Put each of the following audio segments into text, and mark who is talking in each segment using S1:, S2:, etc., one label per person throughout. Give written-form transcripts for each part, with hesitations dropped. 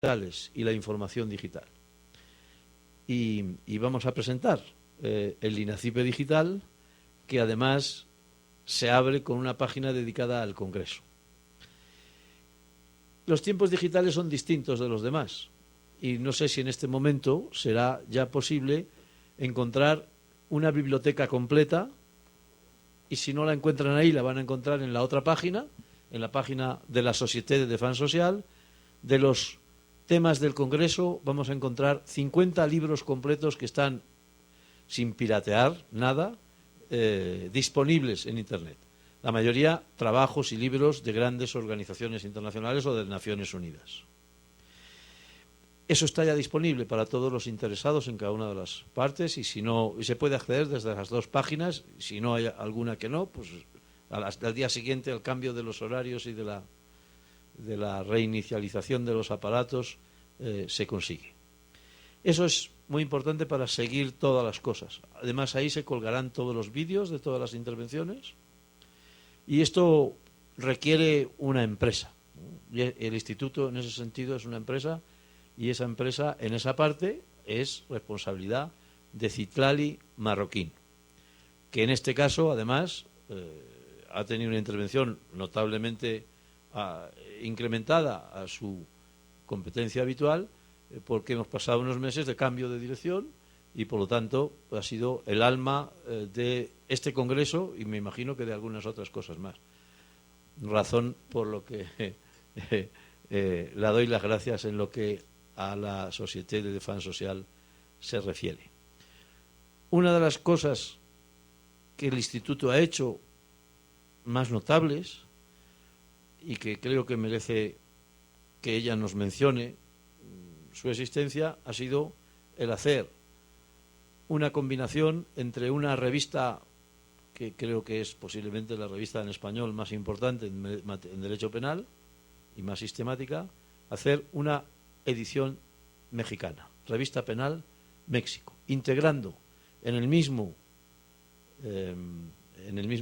S1: digitales y la información digital. Y vamos a presentar el INACIPE Digital, que además se abre con una página dedicada al Congreso. Los tiempos digitales son distintos de los demás y no sé si en este momento será ya posible encontrar una biblioteca completa, y si no la encuentran ahí la van a encontrar en la otra página, en la página de la Société de Défense Sociale. De los temas del Congreso vamos a encontrar 50 libros completos que están sin piratear nada, disponibles en Internet. La mayoría trabajos y libros de grandes organizaciones internacionales o de Naciones Unidas. Eso está ya disponible para todos los interesados en cada una de las partes, y si no, y se puede acceder desde las dos páginas. Si no hay alguna que no, pues al día siguiente, al cambio de los horarios y de la reinicialización de los aparatos, se consigue. Eso es muy importante para seguir todas las cosas. Además, ahí se colgarán todos los vídeos de todas las intervenciones, y esto requiere una empresa. El instituto, en ese sentido, es una empresa, y esa empresa, en esa parte, es responsabilidad de Citlali Marroquín, que en este caso, además, ha tenido una intervención notablemente incrementada a su competencia habitual, porque hemos pasado unos meses de cambio de dirección y, por lo tanto, ha sido el alma de este Congreso, y me imagino que de algunas otras cosas más. Razón por lo que le doy las gracias en lo que a la Société de Défense Sociale se refiere. Una de las cosas que el Instituto ha hecho más notables, y que creo que merece que ella nos mencione su existencia, ha sido el hacer una combinación entre una revista que creo que es posiblemente la revista en español más importante en derecho penal y más sistemática, hacer una edición mexicana, Revista Penal México, integrando en el mismo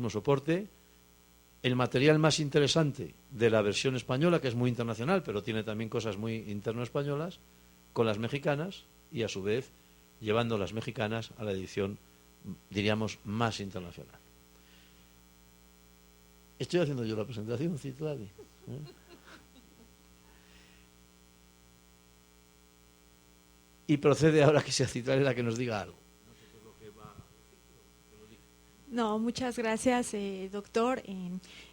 S1: soporte el material más interesante de la versión española, que es muy internacional, pero tiene también cosas muy interno-españolas, con las mexicanas, y a su vez llevando las mexicanas a la edición, diríamos, más internacional. Estoy haciendo yo la presentación, Citlali. Y procede ahora que sea Citlali la que nos diga algo.
S2: No, muchas gracias, doctor.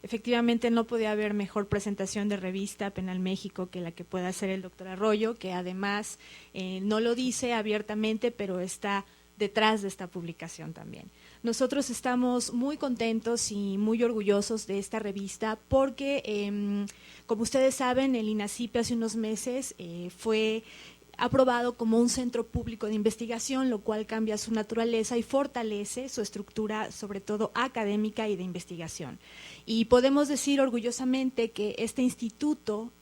S2: Efectivamente, no podía haber mejor presentación de Revista Penal México que la que pueda hacer el doctor Arroyo, que además no lo dice abiertamente, pero está detrás de esta publicación también. Nosotros estamos muy contentos y muy orgullosos de esta revista porque, como ustedes saben, el INACIPE hace unos meses fue aprobado como un centro público de investigación, lo cual cambia su naturaleza y fortalece su estructura, sobre todo académica y de investigación. Y podemos decir orgullosamente que este instituto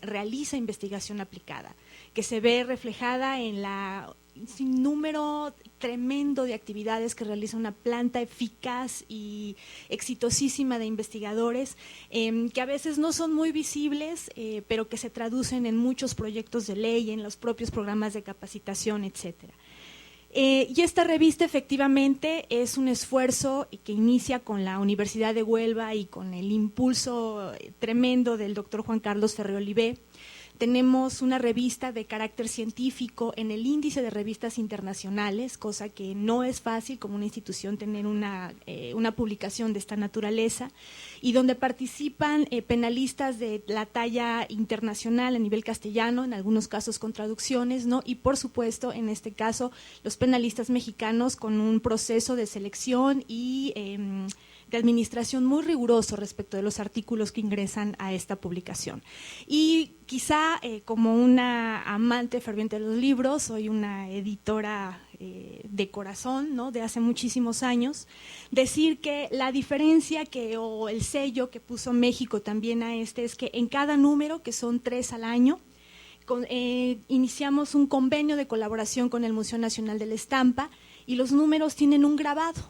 S2: realiza investigación aplicada, que se ve reflejada en la sin número tremendo de actividades que realiza una planta eficaz y exitosísima de investigadores, que a veces no son muy visibles, pero que se traducen en muchos proyectos de ley, en los propios programas de capacitación, etcétera. Y esta revista efectivamente es un esfuerzo que inicia con la Universidad de Huelva y con el impulso tremendo del doctor Juan Carlos Ferrer Olivé. Tenemos una revista de carácter científico en el índice de revistas internacionales, cosa que no es fácil como una institución tener una publicación de esta naturaleza, y donde participan penalistas de la talla internacional a nivel castellano, en algunos casos con traducciones, ¿no? Y por supuesto, en este caso, los penalistas mexicanos con un proceso de selección y de administración muy riguroso respecto de los artículos que ingresan a esta publicación. Y quizá como una amante ferviente de los libros, soy una editora de corazón, ¿no?, de hace muchísimos años, decir que la diferencia o el sello que puso México también a es que en cada número, que son 3 al año, iniciamos un convenio de colaboración con el Museo Nacional de la Estampa, y los números tienen un grabado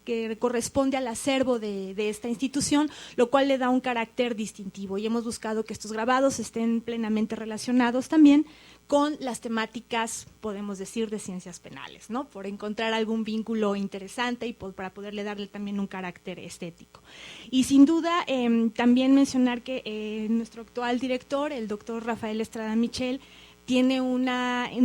S2: que corresponde al acervo de esta institución, lo cual le da un carácter distintivo. Y hemos buscado que estos grabados estén plenamente relacionados también con las temáticas, podemos decir, de ciencias penales, ¿no? Por encontrar algún vínculo interesante y para poderle darle también un carácter estético. Y sin duda, también mencionar que nuestro actual director, el doctor Rafael Estrada Michel, tiene un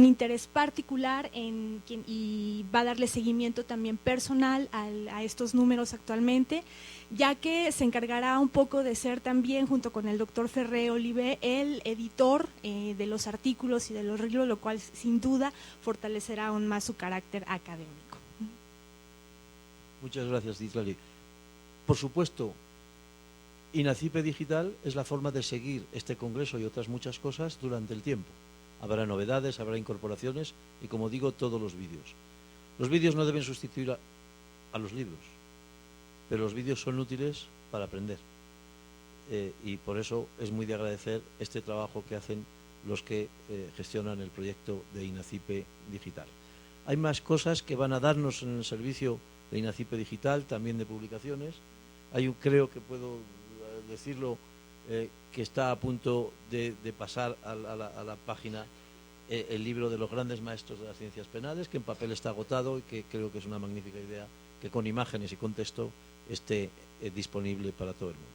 S2: interés particular y va a darle seguimiento también personal a estos números actualmente, ya que se encargará un poco de ser también, junto con el doctor Ferré Olivé, el editor de los artículos y de los libros, lo cual sin duda fortalecerá aún más su carácter académico.
S1: Muchas gracias, Citlali. Por supuesto, INACIPE Digital es la forma de seguir este congreso y otras muchas cosas durante el tiempo. Habrá novedades, habrá incorporaciones y, como digo, todos los vídeos. Los vídeos no deben sustituir a los libros, pero los vídeos son útiles para aprender. Y por eso es muy de agradecer este trabajo que hacen los que gestionan el proyecto de INACIPE Digital. Hay más cosas que van a darnos en el servicio de INACIPE Digital, también de publicaciones. Creo que puedo decirlo, que está a punto de pasar a la página el libro de los grandes maestros de las ciencias penales, que en papel está agotado y que creo que es una magnífica idea que con imágenes y con texto esté disponible para todo el mundo.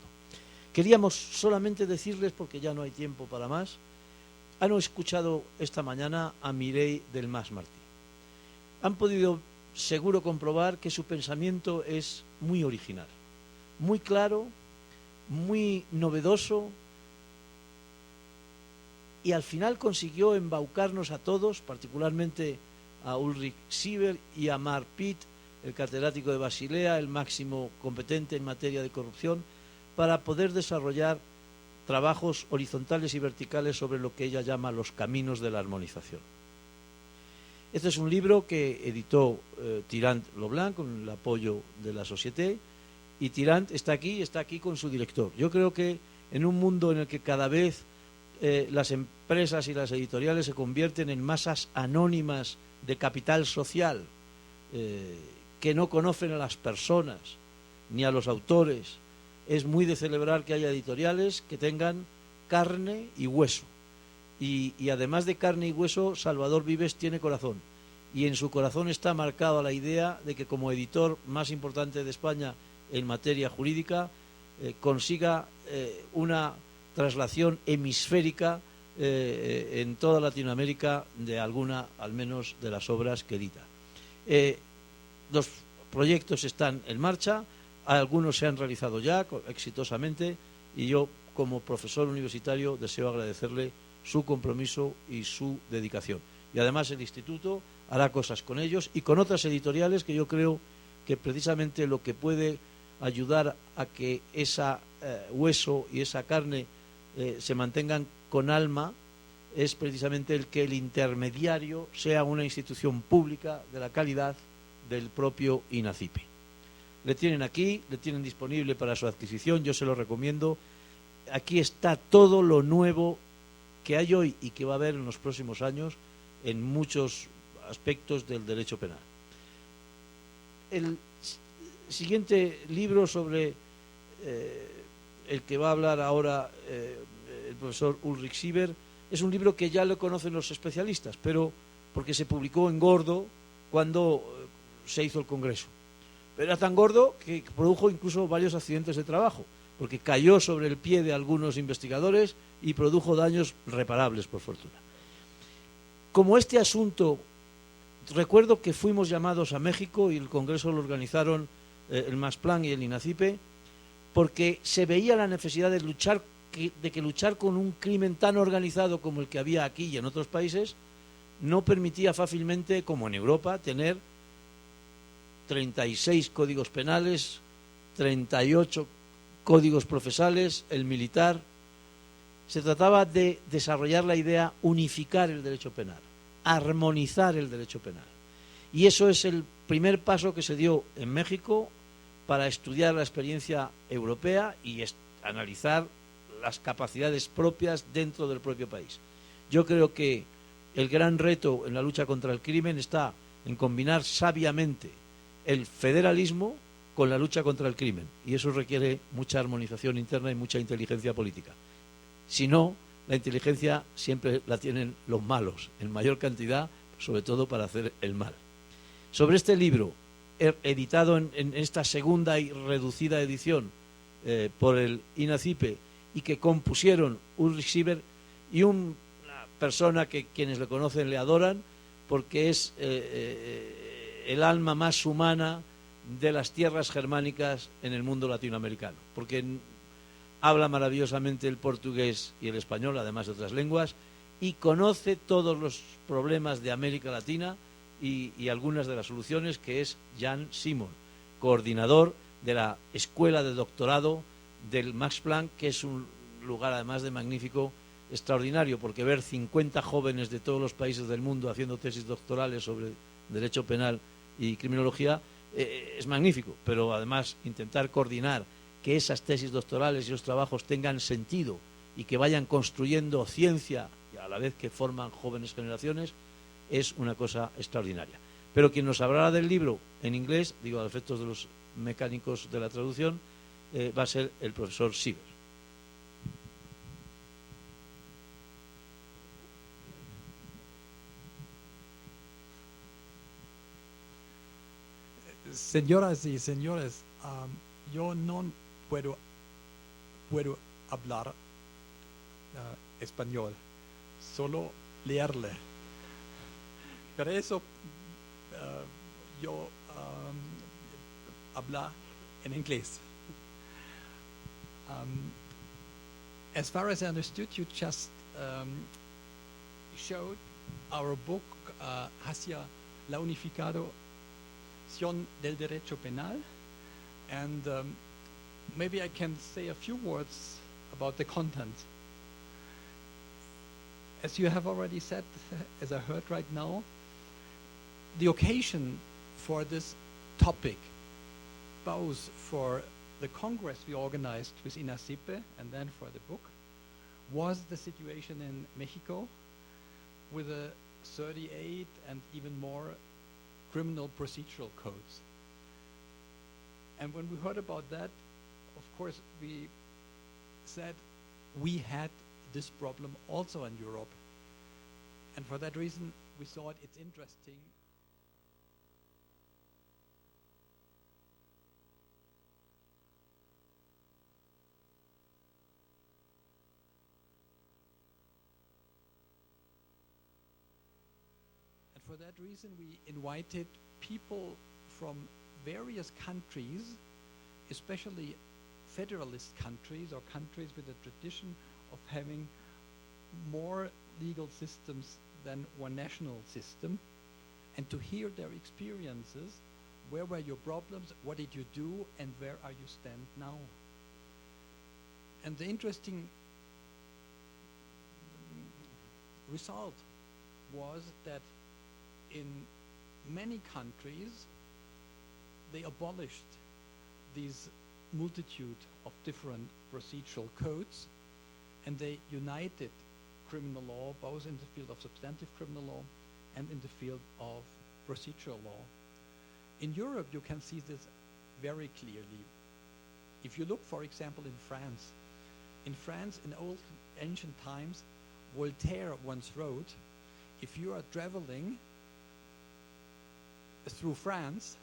S1: Queríamos solamente decirles, porque ya no hay tiempo para más, han escuchado esta mañana a Mireille Delmas Martí. Han podido seguro comprobar que su pensamiento es muy original, muy claro, muy novedoso, y al final consiguió embaucarnos a todos, particularmente a Ulrich Sieber y a Mark Pitt, el catedrático de Basilea, el máximo competente en materia de corrupción, para poder desarrollar trabajos horizontales y verticales sobre lo que ella llama los caminos de la armonización. Este es un libro que editó Tirant Loblanc con el apoyo de la Société, y Tirant está aquí con su director. Yo creo que en un mundo en el que cada vez las empresas y las editoriales se convierten en masas anónimas de capital social, que no conocen a las personas ni a los autores, es muy de celebrar que haya editoriales que tengan carne y hueso. Y además de carne y hueso, Salvador Vives tiene corazón. Y en su corazón está marcada la idea de que, como editor más importante de España en materia jurídica, consiga una traslación hemisférica en toda Latinoamérica de alguna, al menos, de las obras que edita. Los proyectos están en marcha, algunos se han realizado ya exitosamente, y yo, como profesor universitario, deseo agradecerle su compromiso y su dedicación. Y además el Instituto hará cosas con ellos y con otras editoriales, que yo creo que precisamente lo que puede ayudar a que ese hueso y esa carne se mantengan con alma es precisamente el que el intermediario sea una institución pública de la calidad del propio INACIPE. Le tienen aquí, le tienen disponible para su adquisición, yo se lo recomiendo. Aquí está todo lo nuevo que hay hoy y que va a haber en los próximos años en muchos aspectos del derecho penal. El siguiente libro sobre el que va a hablar ahora el profesor Ulrich Sieber es un libro que ya lo conocen los especialistas, pero porque se publicó en gordo cuando se hizo el Congreso. Pero era tan gordo que produjo incluso varios accidentes de trabajo, porque cayó sobre el pie de algunos investigadores y produjo daños reparables, por fortuna. Como este asunto, recuerdo que fuimos llamados a México y el Congreso lo organizaron el MASPLAN y el INACIPE, porque se veía la necesidad de luchar con un crimen tan organizado como el que había aquí y en otros países no permitía fácilmente, como en Europa, tener 36 códigos penales, 38 códigos procesales, el militar. Se trataba de desarrollar la idea, unificar el derecho penal, armonizar el derecho penal. Y eso es el primer paso que se dio en México para estudiar la experiencia europea y analizar las capacidades propias dentro del propio país. Yo creo que el gran reto en la lucha contra el crimen está en combinar sabiamente el federalismo con la lucha contra el crimen. Y eso requiere mucha armonización interna y mucha inteligencia política. Si no, la inteligencia siempre la tienen los malos, en mayor cantidad, sobre todo para hacer el mal. Sobre este libro, editado en esta segunda y reducida edición por el INACIPE, y que compusieron Ulrich Sieber y una persona que quienes le conocen le adoran, porque es el alma más humana de las tierras germánicas en el mundo latinoamericano, porque habla maravillosamente el portugués y el español, además de otras lenguas, y conoce todos los problemas de América Latina y algunas de las soluciones, que es Jan Simon, coordinador de la Escuela de Doctorado del Max Planck, que es un lugar, además de magnífico, extraordinario, porque ver 50 jóvenes de todos los países del mundo haciendo tesis doctorales sobre derecho penal y criminología es magnífico, pero además intentar coordinar que esas tesis doctorales y los trabajos tengan sentido y que vayan construyendo ciencia y a la vez que forman jóvenes generaciones es una cosa extraordinaria. Pero quien nos hablará del libro en inglés, digo a efectos de los mecánicos de la traducción, va a ser el profesor Sieber.
S3: Señoras y señores, yo no puedo hablar español, solo leerle. Por eso yo hablo en inglés. As far as I understood, you just showed our book hacia la unificación del derecho penal, and maybe I can say a few words about the content. As you have already said, as I heard right now, the occasion for this topic, both for the Congress we organized with INACIPE and then for the book, was the situation in Mexico with a 38 and even more criminal procedural codes. And when we heard about that, of course, we said we had this problem also in Europe. And for that reason, we thought it's interesting . For that reason, we invited people from various countries, especially federalist countries or countries with a tradition of having more legal systems than one national system, and to hear their experiences. Where were your problems? What did you do? And where are you stand now? And the interesting result was that in many countries, they abolished these multitude of different procedural codes, and they united criminal law, both in the field of substantive criminal law and in the field of procedural law. In Europe, you can see this very clearly. If you look, for example, in France, in old ancient times, Voltaire once wrote, if you are traveling through France,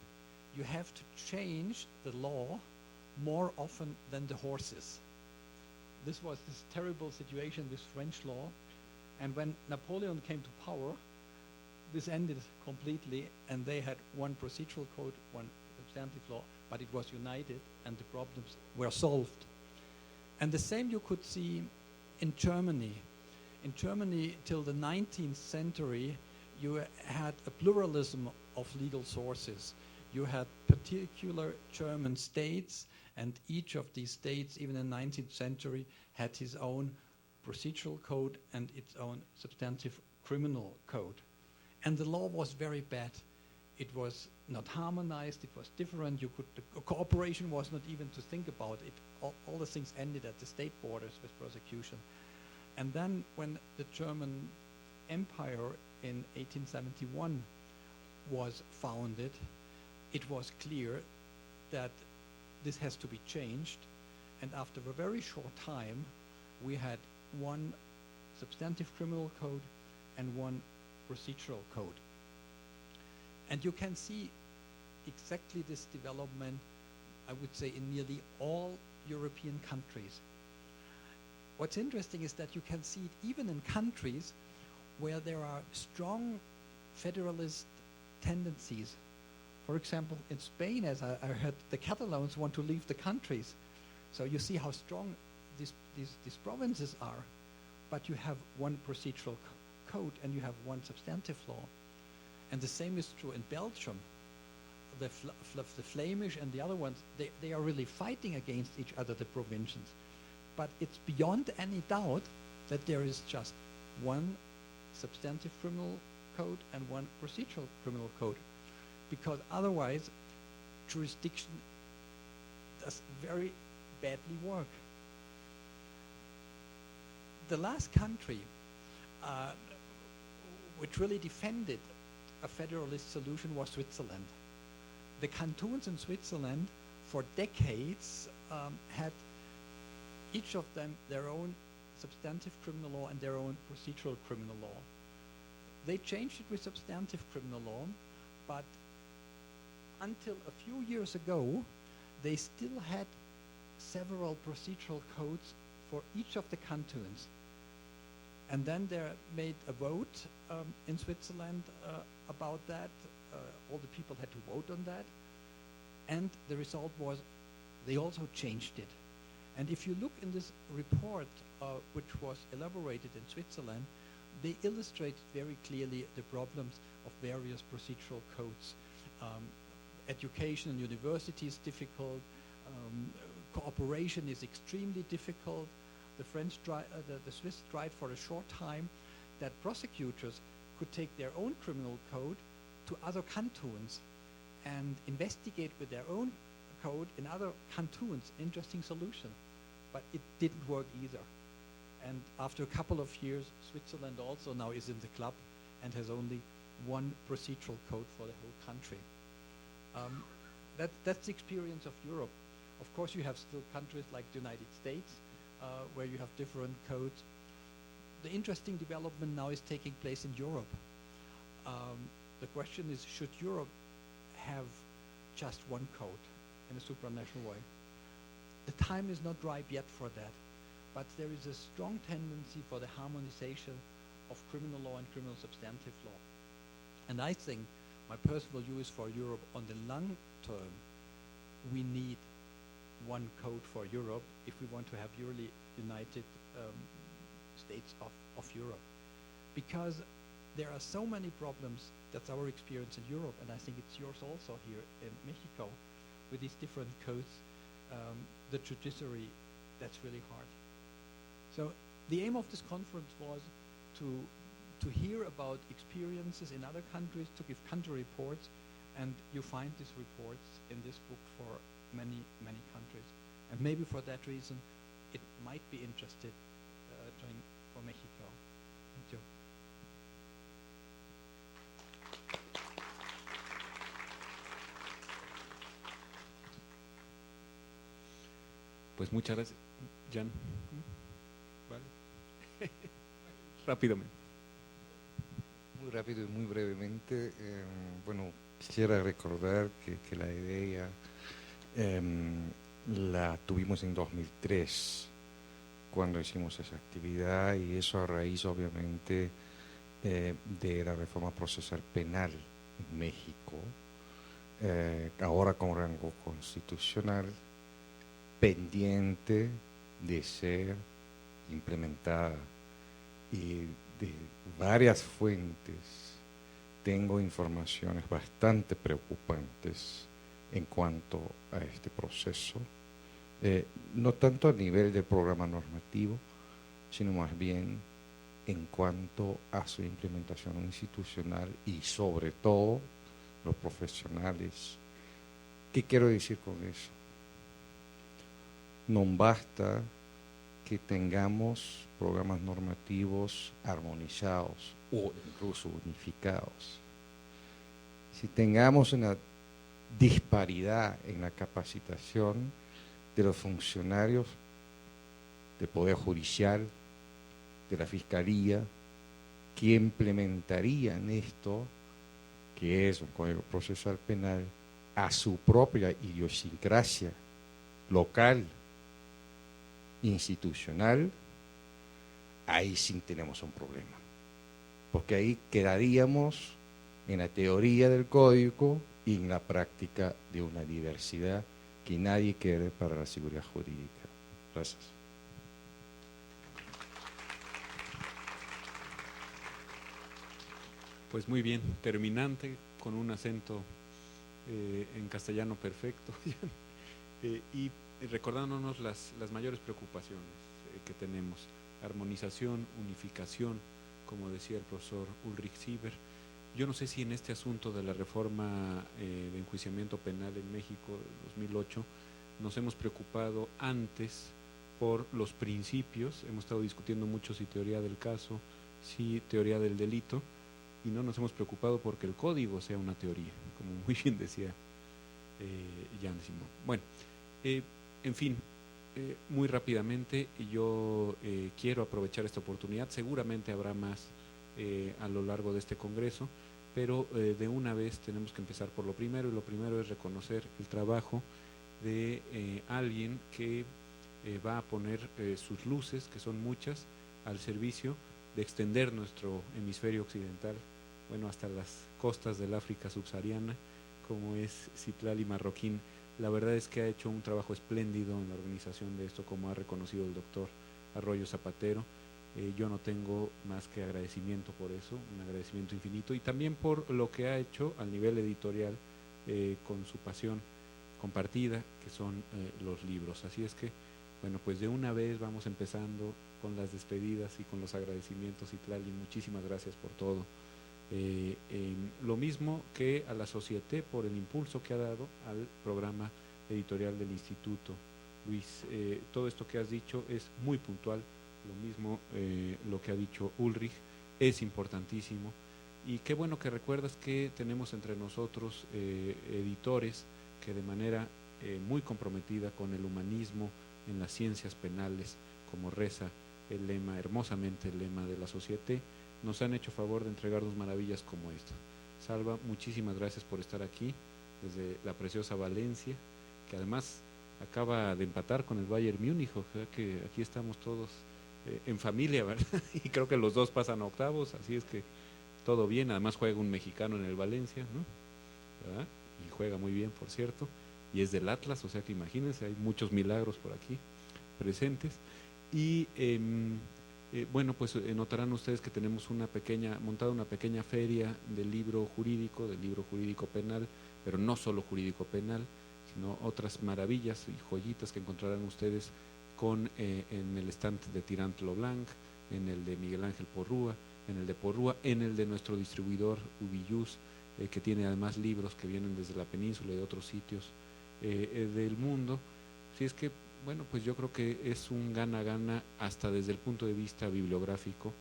S3: you have to change the law more often than the horses. This was this terrible situation with French law, and when Napoleon came to power, this ended completely, and they had one procedural code, one substantive law, but it was united, and the problems were solved. And the same you could see in Germany. In Germany, till the 19th century, you had a pluralism of legal sources. You had particular German states, and each of these states, even in the 19th century, had his own procedural code and its own substantive criminal code. And the law was very bad. It was not harmonized, it was different. The cooperation was not even to think about it. All the things ended at the state borders with prosecution. And then when the German Empire in 1871 was founded, it was clear that this has to be changed, and after a very short time, we had one substantive criminal code and one procedural code. And you can see exactly this development, I would say, in nearly all European countries. What's interesting is that you can see it even in countries where there are strong federalist tendencies. For example, in Spain, as I heard, the Catalans want to leave the countries. So you see how strong these provinces are. But you have one procedural code and you have one substantive law. And the same is true in Belgium. The Flemish and the other ones, they are really fighting against each other, the provincials. But it's beyond any doubt that there is just one substantive criminal code and one procedural criminal code. Because otherwise, jurisdiction does very badly work. The last country which really defended a federalist solution was Switzerland. The cantons in Switzerland for decades had each of them their own substantive criminal law and their own procedural criminal law. They changed it with substantive criminal law, but until a few years ago, they still had several procedural codes for each of the cantons. And then they made a vote in Switzerland about that. All the people had to vote on that. And the result was they also changed it. And if you look in this report, which was elaborated in Switzerland, they illustrate very clearly the problems of various procedural codes. Education in university is difficult. Cooperation is extremely difficult. The Swiss tried for a short time that prosecutors could take their own criminal code to other cantons and investigate with their own code in other cantons. Interesting solution, but it didn't work either. And after a couple of years, Switzerland also now is in the club and has only one procedural code for the whole country. That's the experience of Europe. Of course, you have still countries like the United States where you have different codes. The interesting development now is taking place in Europe. The question is, should Europe have just one code in a supranational way? The time is not ripe yet for that, but there is a strong tendency for the harmonization of criminal law and criminal substantive law. And I think my personal view is for Europe on the long term, we need one code for Europe if we want to have really united states of Europe. Because there are so many problems, that's our experience in Europe, and I think it's yours also here in Mexico, with these different codes, the judiciary, that's really hard. So the aim of this conference was to hear about experiences in other countries, to give country reports, and you find these reports in this book for many, many countries. And maybe for that reason, it might be interested for Mexico. Thank you.
S4: Pues muchas gracias. Jan. Vale. Rápidamente.
S5: Muy rápido y muy brevemente. Bueno, quisiera recordar que la idea la tuvimos en 2003 cuando hicimos esa actividad, y eso a raíz obviamente de la reforma procesal penal en México, ahora con rango constitucional, pendiente de ser implementada. Y de varias fuentes tengo informaciones bastante preocupantes en cuanto a este proceso, no tanto a nivel del programa normativo, sino más bien en cuanto a su implementación institucional y sobre todo los profesionales. ¿Qué quiero decir con eso? No basta que tengamos programas normativos armonizados o incluso unificados. Si tengamos una disparidad en la capacitación de los funcionarios del Poder Judicial, de la Fiscalía, que implementarían esto, que es un Código Procesal Penal, a su propia idiosincrasia local, institucional, ahí sí tenemos un problema. Porque ahí quedaríamos en la teoría del código y en la práctica de una diversidad que nadie quiere para la seguridad jurídica. Gracias.
S4: Pues muy bien, terminante, con un acento en castellano perfecto, y recordándonos las mayores preocupaciones que tenemos: armonización, unificación, como decía el profesor Ulrich Sieber. Yo no sé si en este asunto de la reforma de enjuiciamiento penal en México de 2008 nos hemos preocupado antes por los principios. Hemos estado discutiendo mucho si teoría del caso, si teoría del delito, y no nos hemos preocupado porque el código sea una teoría, como muy bien decía Jan Simón. Bueno, en fin, muy rápidamente yo quiero aprovechar esta oportunidad. Seguramente habrá más a lo largo de este congreso, pero de una vez tenemos que empezar por lo primero, y lo primero es reconocer el trabajo de alguien que va a poner sus luces, que son muchas, al servicio de extender nuestro hemisferio occidental, bueno, hasta las costas del África subsahariana, como es Citlali Marroquín. La verdad es que ha hecho un trabajo espléndido en la organización de esto, como ha reconocido el doctor Arroyo Zapatero. Yo no tengo más que agradecimiento por eso, un agradecimiento infinito, y también por lo que ha hecho al nivel editorial con su pasión compartida, que son los libros. Así es que, bueno, pues de una vez vamos empezando con las despedidas y con los agradecimientos. Citlali, muchísimas gracias por todo. Lo mismo que a la Société por el impulso que ha dado al programa editorial del Instituto. Luis, todo esto que has dicho es muy puntual. Lo mismo lo que ha dicho Ulrich es importantísimo, y qué bueno que recuerdas que tenemos entre nosotros editores que de manera muy comprometida con el humanismo en las ciencias penales, como reza el lema, hermosamente el lema de la Société, nos han hecho favor de entregarnos maravillas como esta. Salva, muchísimas gracias por estar aquí desde la preciosa Valencia, que además acaba de empatar con el Bayern Múnich, o sea que aquí estamos todos en familia, ¿verdad? Y creo que los dos pasan a octavos, así es que todo bien. Además juega un mexicano en el Valencia, ¿no? ¿Verdad? Y juega muy bien, por cierto, y es del Atlas, o sea que imagínense, hay muchos milagros por aquí presentes. Y bueno, pues notarán ustedes que tenemos montada una pequeña feria del libro jurídico penal, pero no solo jurídico penal, sino otras maravillas y joyitas que encontrarán ustedes en el stand de Tirant Leblanc, en el de Miguel Ángel Porrúa, en el de nuestro distribuidor Ubiyus, que tiene además libros que vienen desde la península y de otros sitios del mundo. Así es que, bueno, pues yo creo que es un gana-gana hasta desde el punto de vista bibliográfico,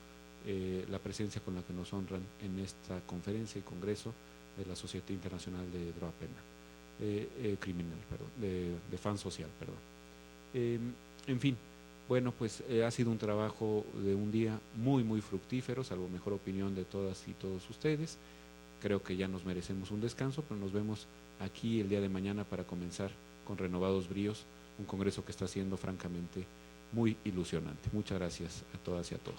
S4: la presencia con la que nos honran en esta conferencia y congreso de la Sociedad Internacional de Droit Penal, Criminal, perdón, de Fan Social, perdón. En fin, bueno, pues ha sido un trabajo de un día muy, muy fructífero, salvo mejor opinión de todas y todos ustedes. Creo que ya nos merecemos un descanso, pero nos vemos aquí el día de mañana para comenzar con renovados bríos un congreso que está siendo francamente muy ilusionante. Muchas gracias a todas y a todos.